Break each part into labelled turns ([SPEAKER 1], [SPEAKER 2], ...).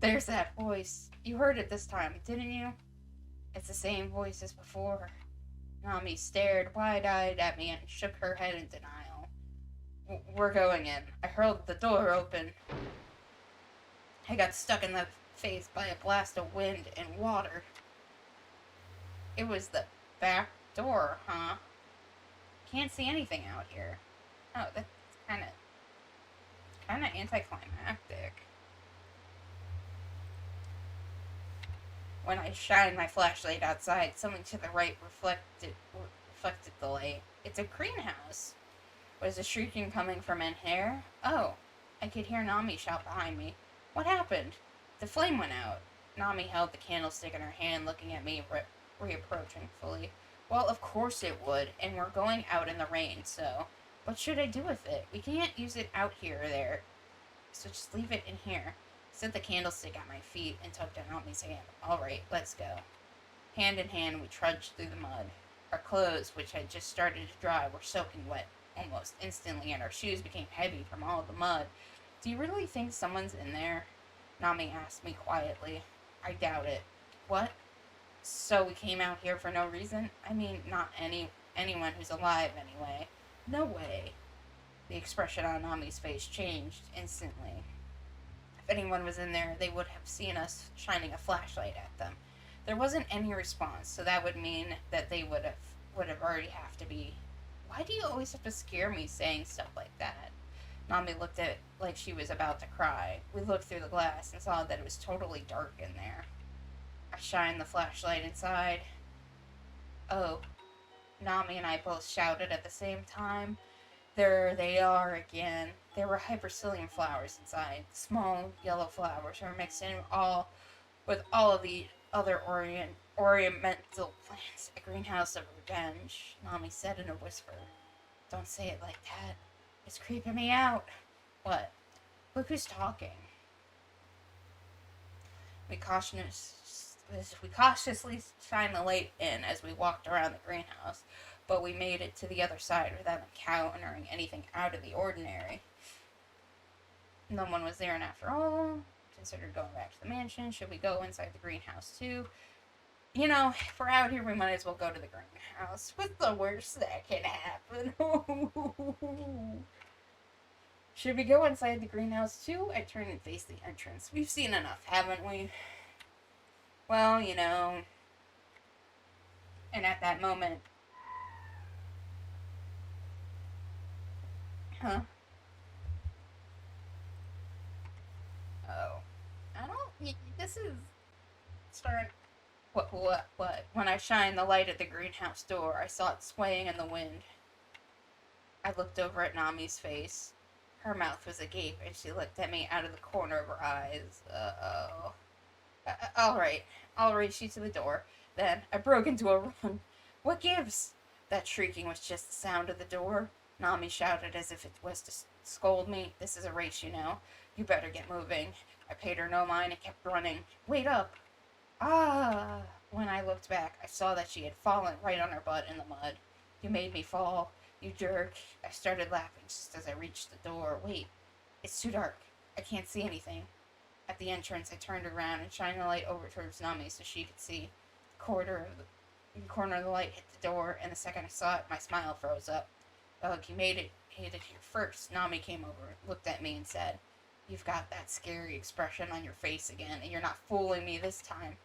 [SPEAKER 1] There's that voice. You heard it this time, didn't you? It's the same voice as before. Nami stared wide-eyed at me and shook her head in denial. We're going in. I hurled the door open. I got stuck in the face by a blast of wind and water. It was the back door, huh? Can't see anything out here. Oh, that's kind of anticlimactic. When I shined my flashlight outside, something to the right reflected the light. It's a greenhouse. Was the shrieking coming from in here? Oh, I could hear Nami shout behind me. What happened? The flame went out. Nami held the candlestick in her hand, looking at me reapproachingly. Well, of course it would, and we're going out in the rain, so what should I do with it? We can't use it out here or there, so just leave it in here. Set the candlestick at my feet and tugged at Nami's hand. All right, let's go. Hand in hand, we trudged through the mud. Our clothes, which had just started to dry, were soaking wet almost instantly, and our shoes became heavy from all the mud. Do you really think someone's in there? Nami asked me quietly. I doubt it. What? So we came out here for no reason? I mean, not anyone who's alive, anyway. No way. The expression on Nami's face changed instantly. If anyone was in there, they would have seen us shining a flashlight at them. There wasn't any response, so that would mean that they would have already have to be. Why do you always have to scare me saying stuff like that? Nami looked at it like she was about to cry. We looked through the glass and saw that it was totally dark in there. I shined the flashlight inside. Oh, Nami and I both shouted at the same time. There they are again. There were hypercillium flowers inside. Small yellow flowers were mixed in with all of the other ornamental plants. A greenhouse of revenge, Nami said in a whisper. Don't say it like that. It's creeping me out. What? Look who's talking. We cautiously shined the light in as we walked around the greenhouse, but we made it to the other side without encountering anything out of the ordinary. No one was there, and after all, considered going back to the mansion. Should we go inside the greenhouse too? You know, if we're out here, we might as well go to the greenhouse. What's the worst that can happen? Should we go inside the greenhouse too? I turned and faced the entrance. We've seen enough, haven't we? Well, you know. And at that moment. Huh? Oh. I don't. This is. Starting. What? When I shined the light at the greenhouse door, I saw it swaying in the wind. I looked over at Nami's face. Her mouth was agape, and she looked at me out of the corner of her eyes. Uh-oh. Alright. I'll race you to the door. Then I broke into a run. What gives? That shrieking was just the sound of the door. Nami shouted as if it was to scold me. This is a race, you know. You better get moving. I paid her no mind and kept running. Wait up. Ah! When I looked back, I saw that she had fallen right on her butt in the mud. You made me fall, you jerk. I started laughing just as I reached the door. Wait, it's too dark. I can't see anything. At the entrance, I turned around and shined the light over towards Nami so she could see. The corner of the light hit the door, and the second I saw it, my smile froze up. Ugh, you made it here first. Nami came over, looked at me, and said, You've got that scary expression on your face again, and you're not fooling me this time.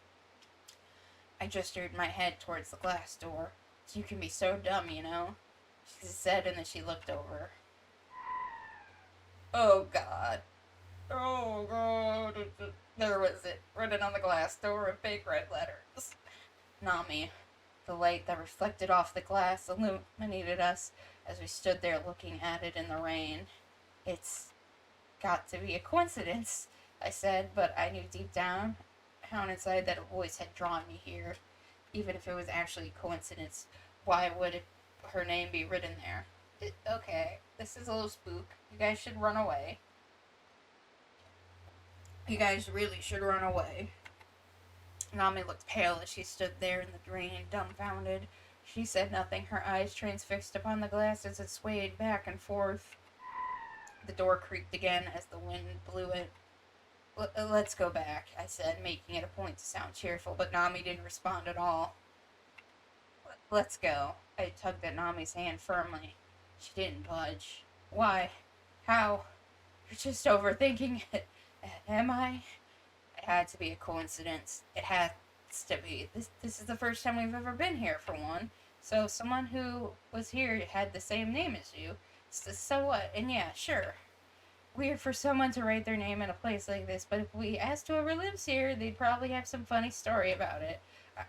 [SPEAKER 1] I gestured my head towards the glass door. You can be so dumb, you know, she said, and then she looked over. Oh, God. Oh, God. There was it, written on the glass door in big red letters. Nami. The light that reflected off the glass illuminated us as we stood there looking at it in the rain. It's got to be a coincidence, I said, but I knew deep down inside that a voice had drawn me here. Even if it was actually a coincidence, why would her name be written there? Okay, this is a little spook. You guys should run away. You guys really should run away. Nami looked pale as she stood there in the rain, dumbfounded. She said nothing, her eyes transfixed upon the glass as it swayed back and forth. The door creaked again as the wind blew it. Let's go back, I said, making it a point to sound cheerful, but Nami didn't respond at all. Let's go. I tugged at Nami's hand firmly. She didn't budge. Why? How? You're just overthinking it. Am I? It had to be a coincidence. It has to be. This is the first time we've ever been here, for one. So someone who was here had the same name as you. So what? And yeah, sure. Weird for someone to write their name in a place like this, but if we asked whoever lives here, they'd probably have some funny story about it.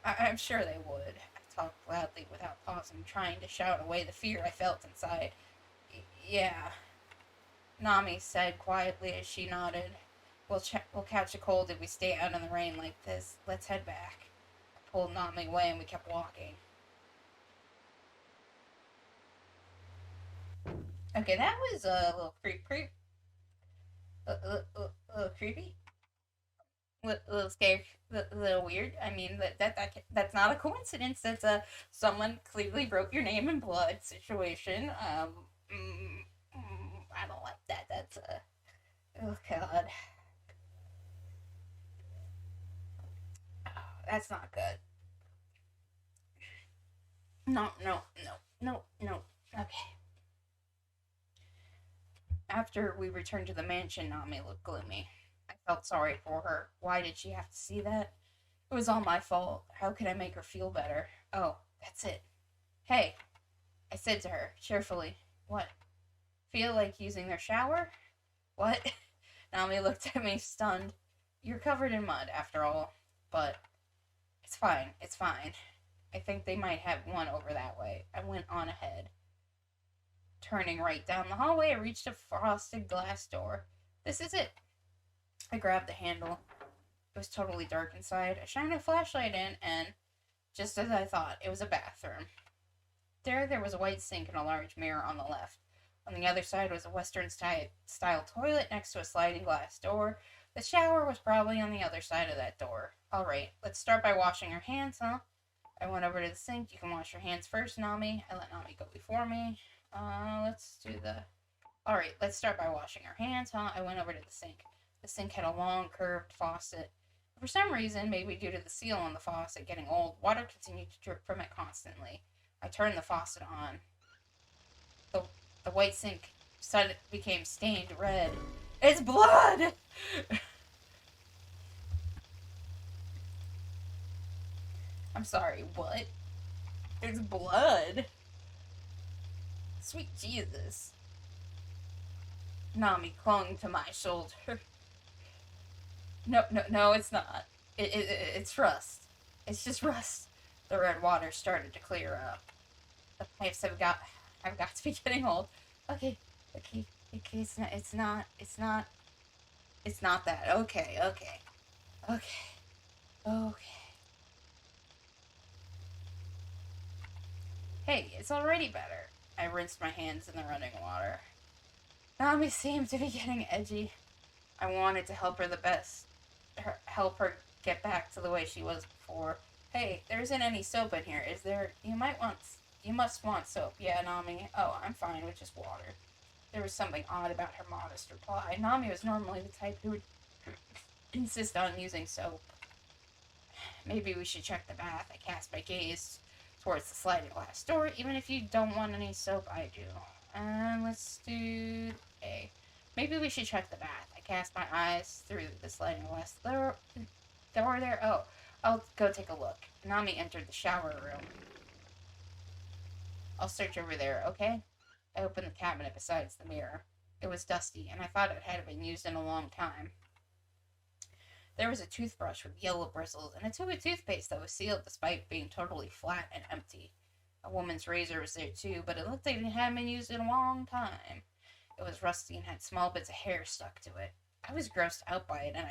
[SPEAKER 1] I'm sure they would. I talked loudly without pausing, trying to shout away the fear I felt inside. Yeah, Nami said quietly as she nodded. We'll catch a cold if we stay out in the rain like this. Let's head back. I pulled Nami away and we kept walking. Okay, that was a little little creepy, little scary, little weird. I mean, that's not a coincidence. That's a someone clearly wrote your name in blood situation. I don't like that. That's a oh god, that's not good. No, no, no, no, no. Okay. After we returned to the mansion, Nami looked gloomy. I felt sorry for her. Why did she have to see that? It was all my fault. How could I make her feel better? Oh, that's it. Hey, I said to her, cheerfully. What? Feel like using their shower? What? Nami looked at me, stunned. You're covered in mud, after all. But it's fine, it's fine. I think they might have one over that way. I went on ahead. Turning right down the hallway, I reached a frosted glass door. This is it. I grabbed the handle. It was totally dark inside. I shined a flashlight in, and just as I thought, it was a bathroom. There was a white sink and a large mirror on the left. On the other side was a Western style toilet next to a sliding glass door. The shower was probably on the other side of that door. Alright, let's start by washing our hands, huh? I went over to the sink. You can wash your hands first, Nami. I let Nami go before me. Let's do the... Alright, let's start by washing our hands, huh? I went over to the sink. The sink had a long, curved faucet. For some reason, maybe due to the seal on the faucet getting old, water continued to drip from it constantly. I turned the faucet on. The white sink suddenly became stained red. It's blood! I'm sorry, what? It's blood? Sweet Jesus. Nami clung to my shoulder. No, it's not. It's rust. It's just rust. The red water started to clear up. The pipes have got to be getting old. Okay, it's not that. Okay. Hey, it's already better. I rinsed my hands in the running water. Nami seemed to be getting edgy. I wanted to help her the best. Help her get back to the way she was before. Hey, there isn't any soap in here, is there? You must want soap. Yeah, Nami. Oh, I'm fine with just water. There was something odd about her modest reply. Nami was normally the type who would insist on using soap. Maybe we should check the bath. I cast my gaze towards the sliding glass door. Even if you don't want any soap, I do. Let's do A. Maybe we should check the bath. I cast my eyes through the sliding glass door there. Oh, I'll go take a look. Nami entered the shower room. I'll search over there, okay? I opened the cabinet beside the mirror. It was dusty, and I thought it had been used in a long time. There was a toothbrush with yellow bristles and a tube of toothpaste that was sealed despite being totally flat and empty. A woman's razor was there too, but it looked like it hadn't been used in a long time. It was rusty and had small bits of hair stuck to it. I was grossed out by it, and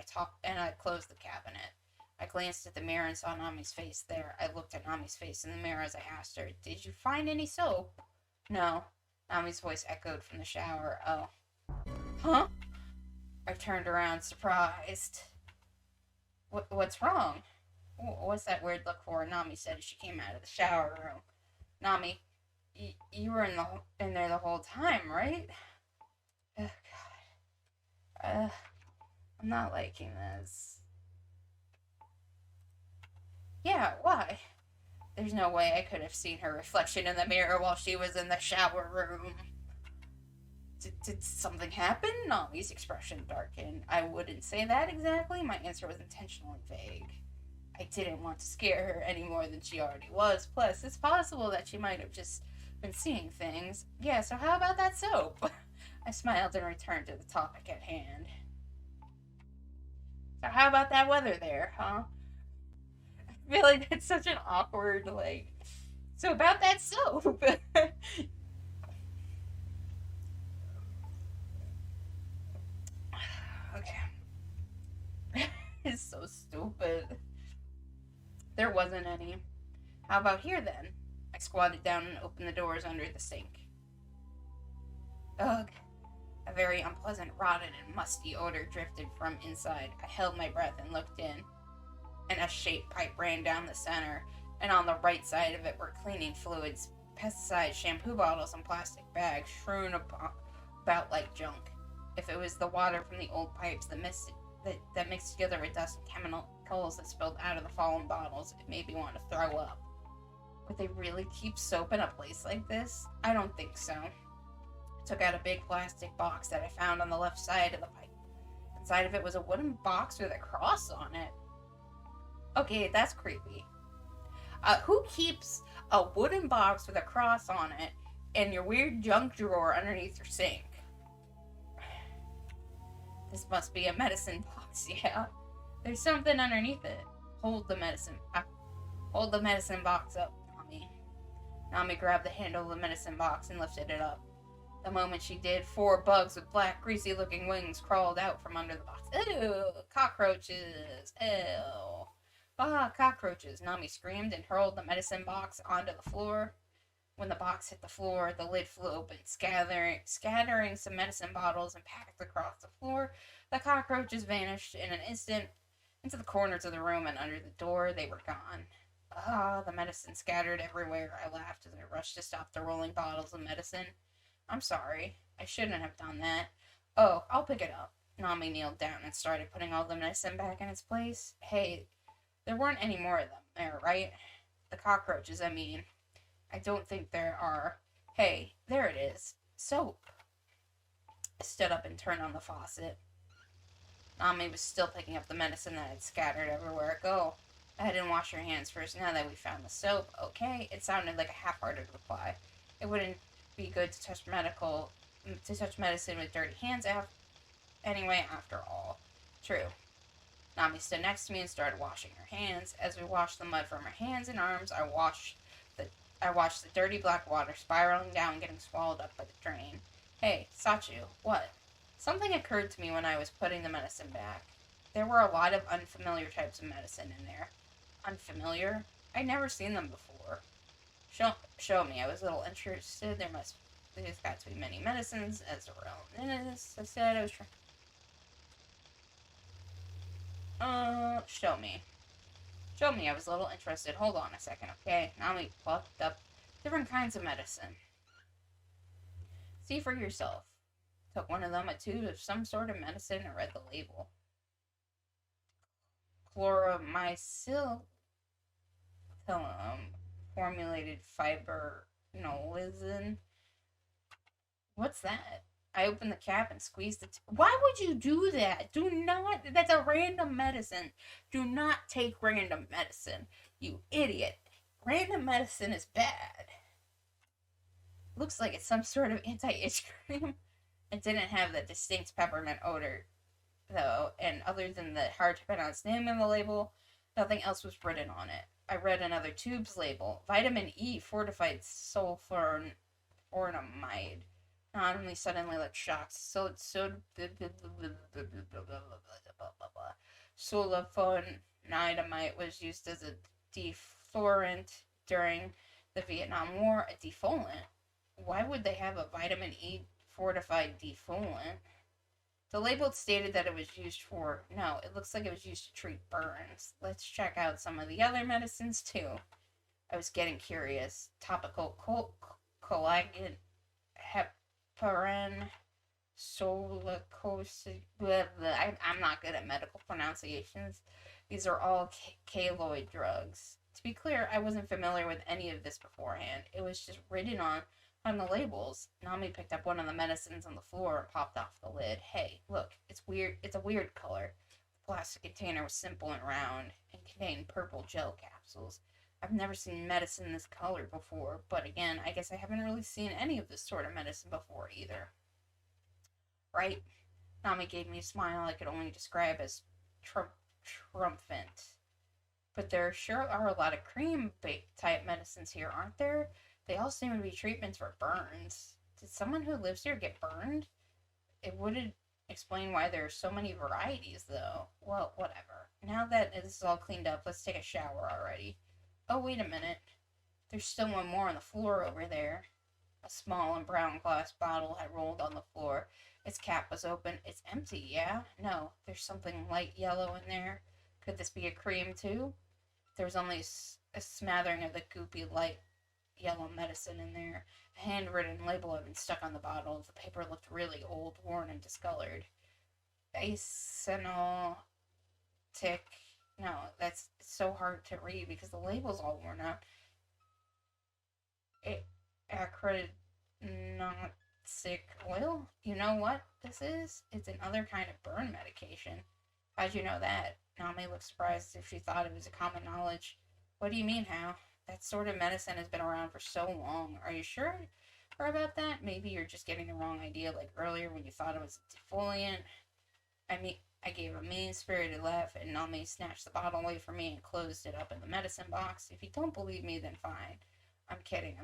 [SPEAKER 1] I closed the cabinet. I glanced at the mirror and saw Nami's face there. I looked at Nami's face in the mirror as I asked her, "Did you find any soap?" "No." Nami's voice echoed from the shower. "Oh." "Huh?" I turned around, surprised. What's wrong?" "What's that weird look for?" Nami said as she came out of the shower room. "Nami, you were in there the whole time, right?" Oh, God. I'm not liking this. Yeah, why? There's no way I could have seen her reflection in the mirror while she was in the shower room. Did something happen? Nami's expression darkened. I wouldn't say that exactly. My answer was intentionally vague. I didn't want to scare her any more than she already was. Plus, it's possible that she might have just been seeing things. Yeah, so how about that soap? I smiled and returned to the topic at hand. So how about that weather there, huh? I feel like that's such an awkward, like... So about that soap. Okay. It's so stupid. There wasn't any. How about here then? I squatted down and opened the doors under the sink. Ugh. A very unpleasant, rotten, and musty odor drifted from inside. I held my breath and looked in. An S-shaped pipe ran down the center, and on the right side of it were cleaning fluids, pesticides, shampoo bottles, and plastic bags strewn about like junk. If it was the water from the old pipes that mixed together with dust and chemicals that spilled out of the fallen bottles, it made me want to throw up. Would they really keep soap in a place like this? I don't think so. I took out a big plastic box that I found on the left side of the pipe. Inside of it was a wooden box with a cross on it. Okay, that's creepy. Who keeps a wooden box with a cross on it in your weird junk drawer underneath your sink? This must be a medicine box, yeah. There's something underneath it. Hold the medicine box up, Nami. Nami grabbed the handle of the medicine box and lifted it up. The moment she did, 4 bugs with black, greasy-looking wings crawled out from under the box. Ew! Cockroaches! Ew! Ah, cockroaches! Nami screamed and hurled the medicine box onto the floor. When the box hit the floor, the lid flew open, scattering some medicine bottles and packed across the floor. The cockroaches vanished in an instant into the corners of the room, and under the door they were gone. Ah, the medicine scattered everywhere. I laughed as I rushed to stop the rolling bottles of medicine. I'm sorry. I shouldn't have done that. Oh, I'll pick it up. Nami kneeled down and started putting all the medicine back in its place. Hey, there weren't any more of them there, right? The cockroaches, I mean. I don't think there are. Hey, there it is. Soap. I stood up and turned on the faucet. Nami was still picking up the medicine that had scattered everywhere. Go. I didn't wash your hands first now that we found the soap. Okay, it sounded like a half-hearted reply. It wouldn't be good to touch medicine with dirty hands after all. True. Nami stood next to me and started washing her hands. As we washed the mud from her hands and arms, I watched the dirty black water spiraling down, getting swallowed up by the drain. Hey, Sachu, what? Something occurred to me when I was putting the medicine back. There were a lot of unfamiliar types of medicine in there. Unfamiliar? I'd never seen them before. Show me. I was a little interested. There's got to be many medicines, as there were in this. I said I was trying. Show me. Show me. I was a little interested. Hold on a second, okay? Nami plucked up different kinds of medicine. See for yourself. Took one of them, a tube of some sort of medicine, and read the label. Chloramycin, formulated fibrinolysin. What's that? I opened the cap and squeezed the Why would you do that? Do not. That's a random medicine. Do not take random medicine. You idiot. Random medicine is bad. Looks like it's some sort of anti-itch cream. It didn't have the distinct peppermint odor, though, and other than the hard-to-pronounce name on the label, nothing else was written on it. I read another tube's label. Vitamin E fortified sulfonamide. Not suddenly looked shocked. Sulfonamide was used as a deflorant during the Vietnam War. A defoliant? Why would they have a vitamin E fortified defoliant? The label stated that it was used for... No, it looks like it was used to treat burns. Let's check out some of the other medicines, too. I was getting curious. Topical collagen, heparin, Solacosi. I'm not good at medical pronunciations. These are all keloid drugs. To be clear, I wasn't familiar with any of this beforehand. It was just written on the labels. Nami picked up one of the medicines on the floor and popped off the lid. Hey, look, it's weird. It's a weird color. The plastic container was simple and round and contained purple gel capsules. I've never seen medicine this color before, but again, I guess I haven't really seen any of this sort of medicine before either. Right? Nami gave me a smile I could only describe as triumphant. But there sure are a lot of cream type medicines here, aren't there? They all seem to be treatments for burns. Did someone who lives here get burned? It wouldn't explain why there are so many varieties, though. Well, whatever. Now that this is all cleaned up, let's take a shower already. Oh, wait a minute. There's still one more on the floor over there. A small and brown glass bottle had rolled on the floor. Its cap was open. It's empty, yeah? No, there's something light yellow in there. Could this be a cream, too? There was only a smattering of the goopy light yellow medicine in there. A handwritten label had been stuck on the bottle. The paper looked really old, worn, and discolored. Acenal tick. No, that's so hard to read because the label's all worn out. Acrylic oil? You know what this is? It's another kind of burn medication. How'd you know that? Nami looked surprised as if she thought it was a common knowledge. What do you mean, how? That sort of medicine has been around for so long. Are you sure about that? Maybe you're just getting the wrong idea like earlier when you thought it was a defoliant. I gave a mean-spirited laugh, and Nami snatched the bottle away from me and closed it up in the medicine box. If you don't believe me, then fine. I'm kidding.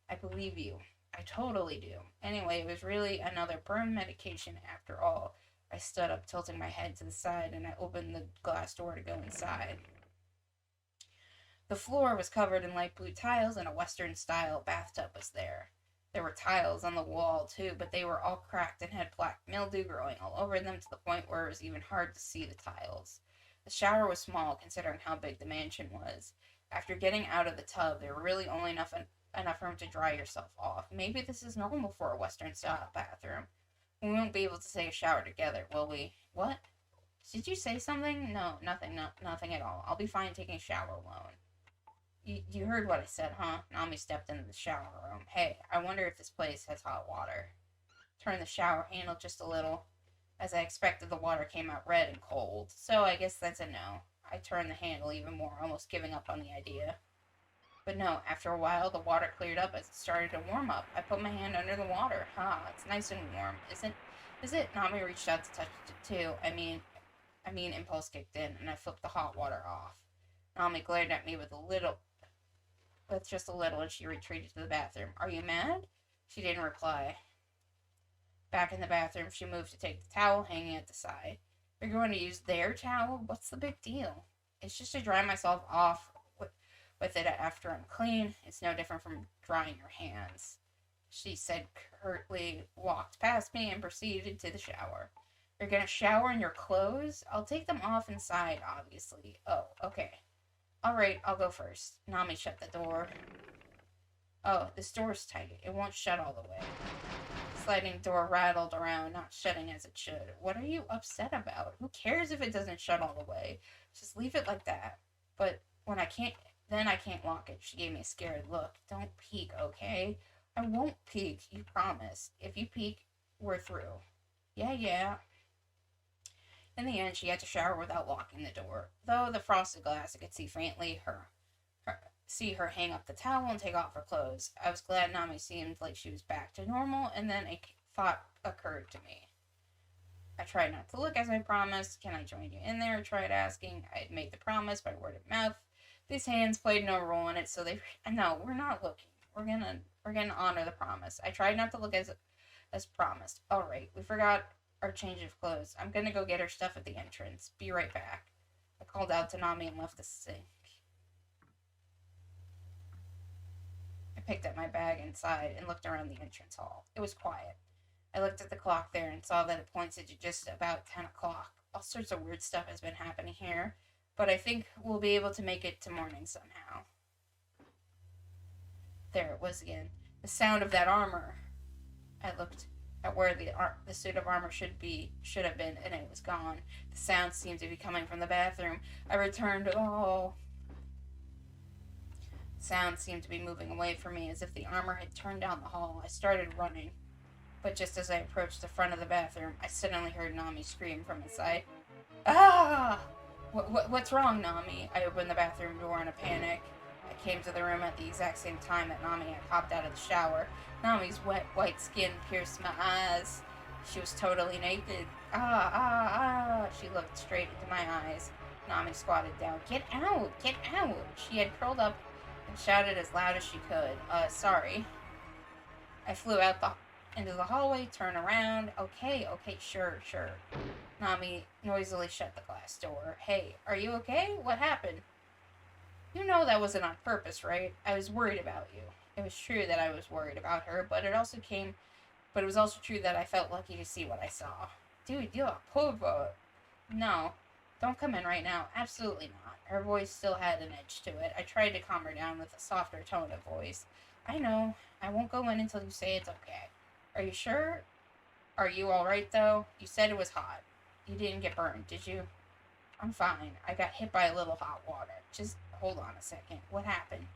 [SPEAKER 1] I believe you. I totally do. Anyway, it was really another burn medication after all. I stood up, tilting my head to the side, and I opened the glass door to go inside. The floor was covered in light blue tiles, and a Western-style bathtub was there. There were tiles on the wall, too, but they were all cracked and had black mildew growing all over them to the point where it was even hard to see the tiles. The shower was small, considering how big the mansion was. After getting out of the tub, there were really only enough room to dry yourself off. Maybe this is normal for a Western-style bathroom. We won't be able to take a shower together, will we? What? Did you say something? No, nothing at all. I'll be fine taking a shower alone. You heard what I said, huh? Nami stepped into the shower room. Hey, I wonder if this place has hot water. Turned the shower handle just a little. As I expected, the water came out red and cold. So I guess that's a no. I turned the handle even more, almost giving up on the idea. But no, after a while, the water cleared up as it started to warm up. I put my hand under the water. It's nice and warm. Is it? Nami reached out to touch it too. I mean, impulse kicked in, and I flipped the hot water off. Nami glared at me with just a little, and she retreated to the bathroom. Are you mad? She didn't reply. Back in the bathroom, she moved to take the towel hanging at the side. You're going to use their towel? What's the big deal? It's just to dry myself off with it after I'm clean. It's no different from drying your hands. She said curtly, walked past me, and proceeded to the shower. You're going to shower in your clothes? I'll take them off inside, obviously. Oh, okay. Alright, I'll go first. Nami shut the door. Oh, this door's tight. It won't shut all the way. The sliding door rattled around, not shutting as it should. What are you upset about? Who cares if it doesn't shut all the way? Just leave it like that. But when I can't lock it. She gave me a scared look. Don't peek, okay? I won't peek, you promise. If you peek, we're through. Yeah. In the end, she had to shower without locking the door. Though the frosted glass, I could see faintly see her hang up the towel and take off her clothes. I was glad Nami seemed like she was back to normal, and then a thought occurred to me. I tried not to look as I promised. Can I join you in there? I tried asking. I had made the promise by word of mouth. These hands played no role in it, so no, we're not looking. We're gonna honor the promise. I tried not to look as promised. Alright, we forgot our change of clothes. I'm gonna go get her stuff at the entrance. Be right back. I called out to Nami and left the sink. I picked up my bag inside and looked around the entrance hall. It was quiet. I looked at the clock there and saw that it pointed to just about 10 o'clock. All sorts of weird stuff has been happening here, but I think we'll be able to make it to morning somehow. There it was again. The sound of that armor. I looked at where the suit of armor should have been, and it was gone. The sound seemed to be coming from the bathroom. I returned. Oh, sound seemed to be moving away from me, as if the armor had turned down the hall. I started running, but just as I approached the front of the bathroom, I suddenly heard Nami scream from inside. Ah! What's wrong, Nami? I opened the bathroom door in a panic. I came to the room at the exact same time that Nami had hopped out of the shower. Nami's wet, white skin pierced my eyes. She was totally naked. She looked straight into my eyes. Nami squatted down. Get out! Get out! She had curled up and shouted as loud as she could. Sorry. I flew out into the hallway, turned around. Okay, sure. Nami noisily shut the glass door. Hey, are you okay? What happened? You know that wasn't on purpose, right? I was worried about you. It was true that I was worried about her, but it was also true that I felt lucky to see what I saw. Dude, you're a pervert. No, don't come in right now. Absolutely not. Her voice still had an edge to it. I tried to calm her down with a softer tone of voice. I know. I won't go in until you say it's okay. Are you sure? Are you alright, though? You said it was hot. You didn't get burned, did you? I'm fine. I got hit by a little hot water. Just hold on a second. What happened?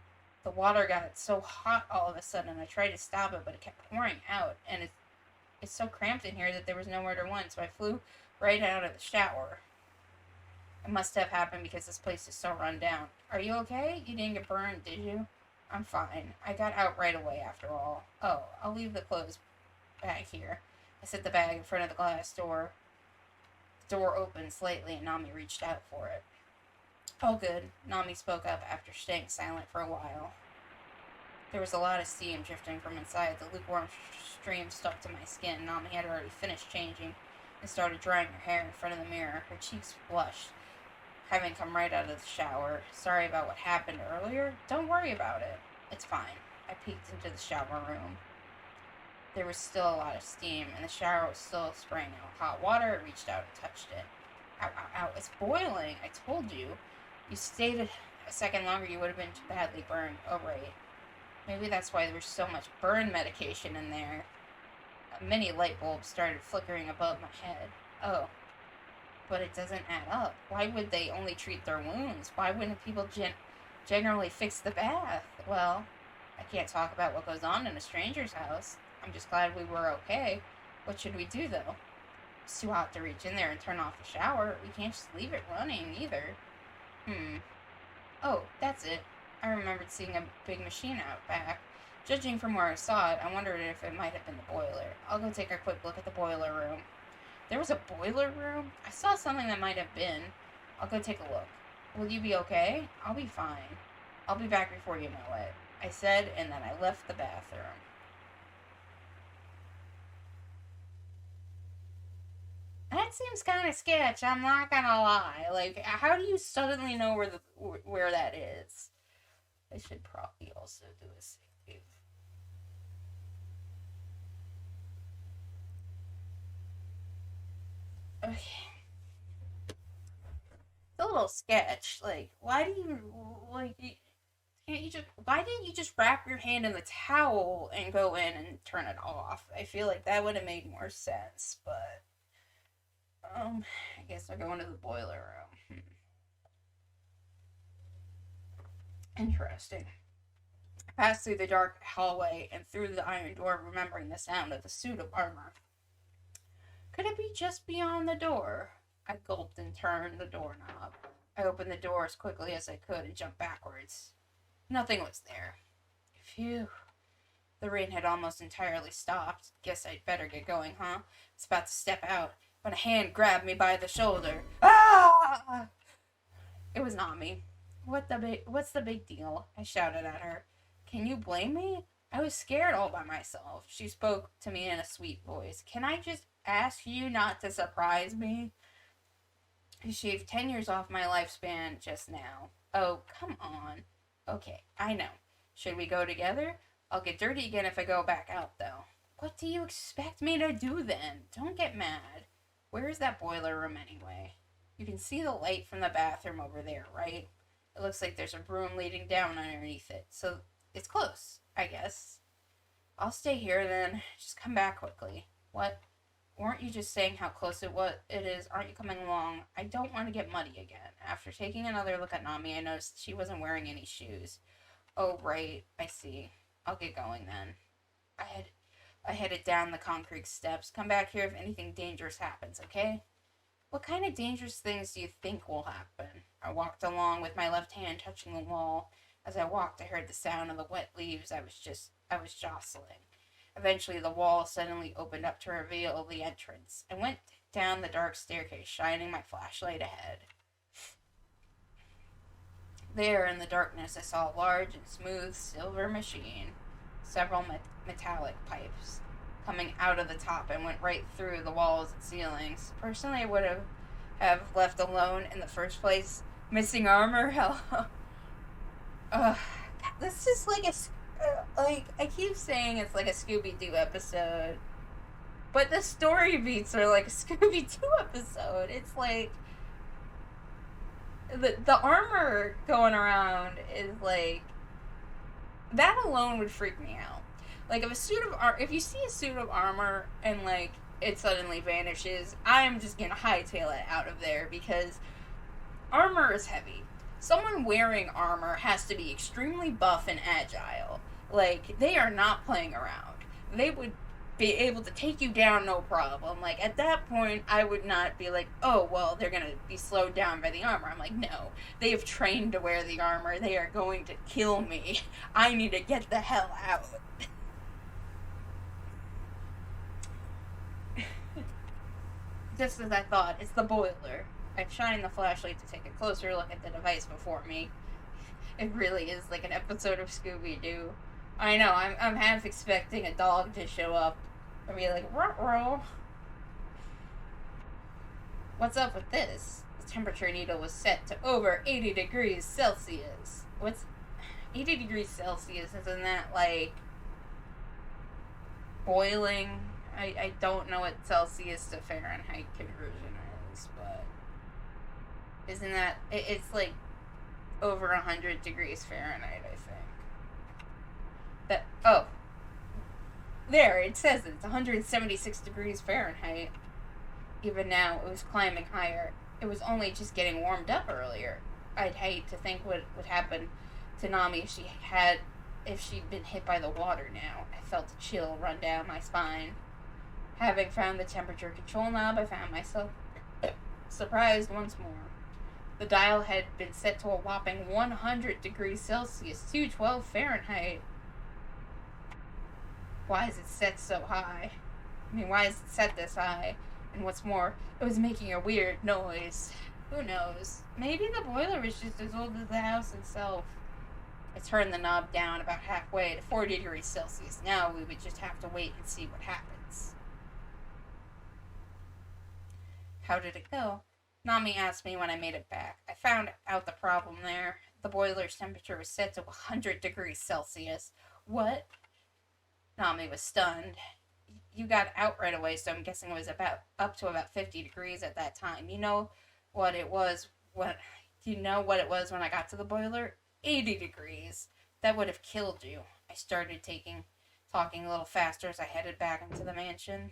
[SPEAKER 1] The water got so hot all of a sudden. I tried to stop it, but it kept pouring out. And it's so cramped in here that there was nowhere to run, so I flew right out of the shower. It must have happened because this place is so run down. Are you okay? You didn't get burned, did you? I'm fine. I got out right away after all. Oh, I'll leave the clothes bag here. I set the bag in front of the glass door. The door opened slightly and Nami reached out for it. Oh, good. Nami spoke up after staying silent for a while. There was a lot of steam drifting from inside. The lukewarm stream stuck to my skin. Nami had already finished changing and started drying her hair in front of the mirror. Her cheeks flushed, having come right out of the shower. Sorry about what happened earlier. Don't worry about it. It's fine. I peeked into the shower room. There was still a lot of steam, and the shower was still spraying out hot water. I reached out and touched it. Ow, ow, ow. It's boiling. I told you. You stayed a second longer, you would have been badly burned. Oh, right. Maybe that's why there was so much burn medication in there. A mini light bulb started flickering above my head. Oh. But it doesn't add up. Why would they only treat their wounds? Why wouldn't people generally fix the bath? Well, I can't talk about what goes on in a stranger's house. I'm just glad we were okay. What should we do, though? It's too hot to reach in there and turn off the shower. We can't just leave it running, either. Oh, that's it. I remembered seeing a big machine out back. Judging from where I saw it, I wondered if it might have been the boiler. I'll go take a quick look at the boiler room. There was a boiler room? I saw something that might have been. I'll go take a look. Will you be okay? I'll be fine. I'll be back before you know it, I said, and then I left the bathroom. That seems kind of sketch, I'm not gonna lie. Like, how do you suddenly know where that is? I should probably also do a save. Okay. It's a little sketch. Like, why do you, like, why didn't you just wrap your hand in the towel and go in and turn it off? I feel like that would have made more sense, but I guess I'll go into the boiler room. Interesting. I passed through the dark hallway and through the iron door, remembering the sound of the suit of armor. Could it be just beyond the door? I gulped and turned the doorknob. I opened the door as quickly as I could and jumped backwards. Nothing was there. Phew. The rain had almost entirely stopped. Guess I'd better get going, huh? I was about to step out when a hand grabbed me by the shoulder. Ah! It was Nami. What's the big deal? I shouted at her. Can you blame me? I was scared all by myself. She spoke to me in a sweet voice. Can I just ask you not to surprise me? You shaved 10 years off my lifespan just now. Oh, come on. Okay, I know. Should we go together? I'll get dirty again if I go back out, though. What do you expect me to do then? Don't get mad. Where is that boiler room anyway? You can see the light from the bathroom over there, right? It looks like there's a room leading down underneath it, so it's close, I guess. I'll stay here then. Just come back quickly. What? Weren't you just saying how close it is? Aren't you coming along? I don't want to get muddy again. After taking another look at Nami, I noticed she wasn't wearing any shoes. Oh, right. I see. I'll get going then. I had I headed down the concrete steps. Come back here if anything dangerous happens, okay? What kind of dangerous things do you think will happen? I walked along with my left hand touching the wall. As I walked, I heard the sound of the wet leaves I was jostling. Eventually, the wall suddenly opened up to reveal the entrance. I went down the dark staircase, shining my flashlight ahead. There, in the darkness, I saw a large and smooth silver machine, several metallic pipes coming out of the top and went right through the walls and ceilings. Personally, I would have left alone in the first place. Missing armor, hell, this is like like I keep saying it's like a Scooby Doo episode, but the story beats are like a Scooby Doo episode. It's like the armor going around is like that alone would freak me out. Like if you see a suit of armor and like it suddenly vanishes, I'm just gonna hightail it out of there because armor is heavy. Someone wearing armor has to be extremely buff and agile. Like they are not playing around. They would be able to take you down no problem. Like at that point, I would not be like, oh well, they're gonna be slowed down by the armor. I'm like, no, they have trained to wear the armor. They are going to kill me. I need to get the hell out. Just as I thought, it's the boiler. I've shined the flashlight to take a closer look at the device before me. It really is like an episode of Scooby Doo. I know, I'm half expecting a dog to show up and be like, ruh-roh. What's up with this? The temperature needle was set to over 80 degrees Celsius. What's 80 degrees Celsius? Isn't that like boiling? I don't know what Celsius to Fahrenheit conversion is, but isn't that it's like over 100 degrees Fahrenheit, I think. There it says it's 176 degrees Fahrenheit. Even now, it was climbing higher. It was only just getting warmed up earlier. I'd hate to think what would happen to Nami if she'd been hit by the water now. I felt a chill run down my spine. Having found the temperature control knob, I found myself surprised once more. The dial had been set to a whopping 100 degrees Celsius, 212 Fahrenheit. Why is it set so high? Why is it set this high? And what's more, it was making a weird noise. Who knows? Maybe the boiler was just as old as the house itself. I turned the knob down about halfway to 40 degrees Celsius. Now we would just have to wait and see what happens. How did it go? Nami asked me when I made it back. I found out the problem there. The boiler's temperature was set to 100 degrees Celsius. What? Nami was stunned. You got out right away, so I'm guessing it was up to about 50 degrees at that time. You know what it was when I got to the boiler? 80 degrees. That would have killed you. I started talking a little faster as I headed back into the mansion.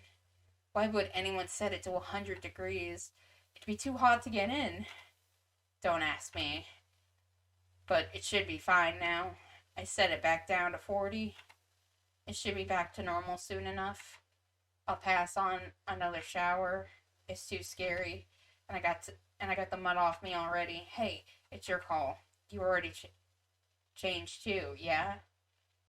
[SPEAKER 1] Why would anyone set it to 100 degrees? It'd be too hot to get in. Don't ask me. But it should be fine now. I set it back down to 40. It should be back to normal soon enough. I'll pass on another shower. It's too scary. And I got the mud off me already. Hey, it's your call. You already changed too, yeah?